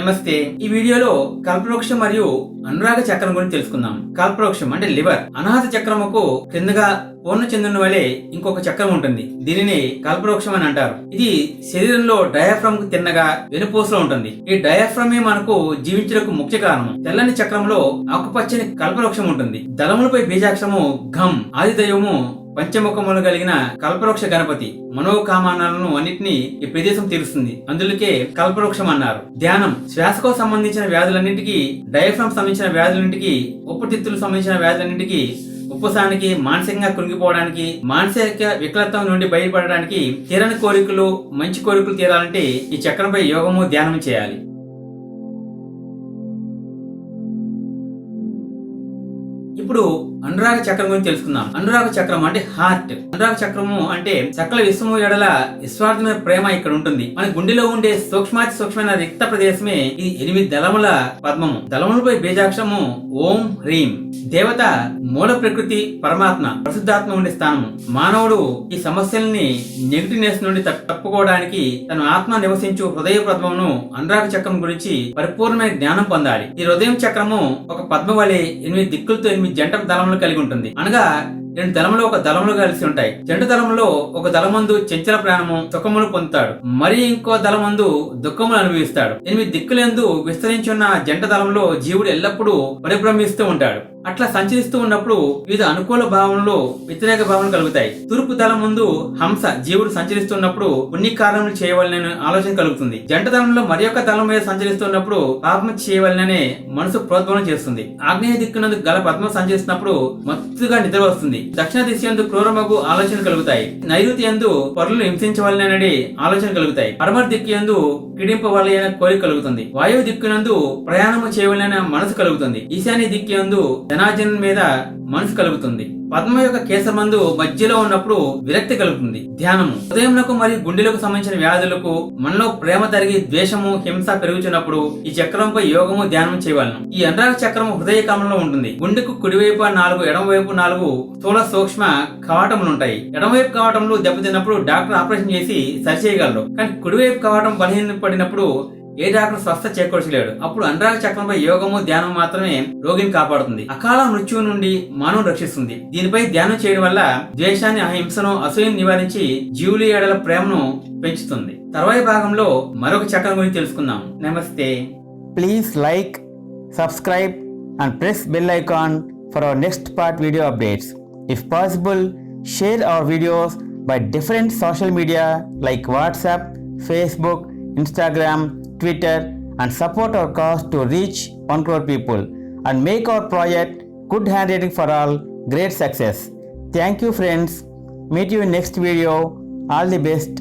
నమస్తే. ఈ వీడియోలో కల్పవృక్షం మరియు అనురాగ చక్రం గురించి తెలుసుకుందాం. కల్పవృక్షం అంటే లివర్. అనాహత చక్రముకు క్రిందగా పూర్ణచంద్రుని వలె ఇంకొక చక్రం ఉంటుంది. దీనిని కల్పవృక్షం అని అంటారు. ఇది శరీరంలో డయాఫ్రమ్ కు తిన్నగా వెనుపూసలో ఉంటుంది. ఈ డయాఫ్రమే మనకు జీవించడానికి ముఖ్య కారణం. తెల్లని చక్రంలో ఆకుపచ్చని కల్పవృక్షం ఉంటుంది. దళములపై బీజాక్షరము ఘం. ఆది దైవము పంచముఖములు కలిగిన కల్పవృక్ష గణపతి మనోకామానాలను అన్నింటినీ ఈ ప్రదేశం తీరుస్తుంది. అందుకే కల్పవృక్షం అన్నారు. ధ్యానం. శ్వాసకు సంబంధించిన వ్యాధులన్నింటికి, డయాఫ్రమ్ సంబంధించిన వ్యాధులన్నింటికి, ఊపిరితిత్తులకు సంబంధించిన వ్యాధులన్నింటికి, ఉపశమనానికి, మానసికంగా కృంగిపోవడానికి, మానసిక వికలత్వం నుండి బయటపడడానికి, తీరని కోరికలు, మంచి కోరికలు తీరాలంటే ఈ చక్రంపై యోగము, ధ్యానం చేయాలి. ఇప్పుడు అనురాగ చక్రం గురించి తెలుసుకుందాం. అనురాగ చక్రం అంటే హార్ట్. అనురాగ చక్రము అంటే సకల విశ్వము ఎడల నిస్వార్థమైన ప్రేమ ఇక్కడ ఉంటుంది. మన గుండెలో ఉండే సూక్ష్మాతి సూక్ష్మమైన రిక్త ప్రదేశమే ఈ 8 దళముల పద్మము. దళములపై బీజాక్షరము ఓం హ్రీం. దేవత, మూల ప్రకృతి, పరమాత్మ, పరిశుద్ధాత్మ ఉండే స్థానము. మానవుడు ఈ సమస్యల్ని నెగిటివ్నెస్ నుండి తప్పుకోవడానికి తన ఆత్మ నివసించు హృదయ పద్మమును, అనురాగ చక్రం గురించి పరిపూర్ణమైన జ్ఞానం పొందాలి. ఈ హృదయం చక్రము ఒక పద్మ వలె 8 దిక్కులతో 8 జంట దళములు కలిగి ఉంటుంది. అనగా 2 దళములు ఒక దళములు కలిసి ఉంటాయి. జంట దళములో ఒక దళమందు చంచల ప్రాణము సుఖములు పొందుతాడు, మరి ఇంకో దళమందు దుఃఖములు అనుభవిస్తాడు. 8 దిక్కులందు విస్తరించున్న జంట దళంలో జీవుడు ఎల్లప్పుడూ పరిభ్రమిస్తూ ఉంటాడు. అట్లా సంచరిస్తూ ఉన్నప్పుడు వివిధ అనుకూల భావనలు, వ్యతిరేక భావనలు కలుగుతాయి. తూర్పు దళం ముందు హంస జీవుడు సంచరిస్తున్నప్పుడు పుణ్యకార్యములు చేయవలననే ఆలోచన కలుగుతుంది. జంట దళంలో మరి యొక్క దళం మీద సంచరిస్తున్నప్పుడు పాపం చేయవలననే మనసు ప్రోద్బలం చేస్తుంది. ఆగ్నేయ దిక్కునందు గల పద్మం సంచరిస్తున్నప్పుడు మత్తుగా నిద్ర వస్తుంది. దక్షిణ దిశ యందు క్రూరమగు ఆలోచన కలుగుతాయి. నైరుతి యందు పరులను హింసించవలననే ఆలోచన కలుగుతాయి. పడమర దిక్కు యందు పీడింపవలన కోరిక కలుగుతుంది. వాయువు దిక్కునందు ప్రయాణము చేయవలన మనసు కలుగుతుంది. ఈశాన్య దిక్కు యందు ధనార్జన మీద మనసు కలుగుతుంది. పద్మ యొక్క కేసమందు మధ్యలో ఉన్నప్పుడు విరక్తి కలుగుతుంది. ధ్యానము. హృదయములకు మరియు గుండెలకు సంబంధించిన వ్యాధులకు, మనలో ప్రేమ తరిగి ద్వేషము, హింస పెరుగుతున్నప్పుడు ఈ చక్రంపై యోగము, ధ్యానం చేయవలను. ఈ అనురాగ చక్రము హృదయ కమలంలో ఉంటుంది. గుండెకు కుడివైపు 4, ఎడమవైపు 4 స్థూల సూక్ష్మ కవాటములుంటాయి. ఎడమవైపు కవాటములు దెబ్బతిన్నప్పుడు డాక్టర్ ఆపరేషన్ చేసి సరిచేయగలరు. కానీ కుడివైపు కవాటం బలహీనపడినప్పుడు ఏ డాక్టర్ స్వస్థ చేకూర్చలేడు. అప్పుడు అనురాగ చక్రంపై యోగము, ధ్యానం మాత్రమే రోగిని కాపాడుతుంది. అకాల మృత్యువు నుండి మానవుని రక్షిస్తుంది. దీనిపై ధ్యానం చేయడం వల్ల ద్వేషాన్ని, అహింసను, అసూయను నివారించి జీవుల ఎడల ప్రేమను పెంచుతుంది. తర్వాయి భాగంలో మరొక చక్రం గురించి తెలుసుకుందాం. నమస్తే. Please like, subscribe and press bell icon for our next part video updates. If possible, share our videos by different social media like WhatsApp, Facebook, Instagram, Twitter, and support our cause to reach 1 crore people and make our project Good Handwriting for All great success. Thank you friends. Meet you in next video. All the best.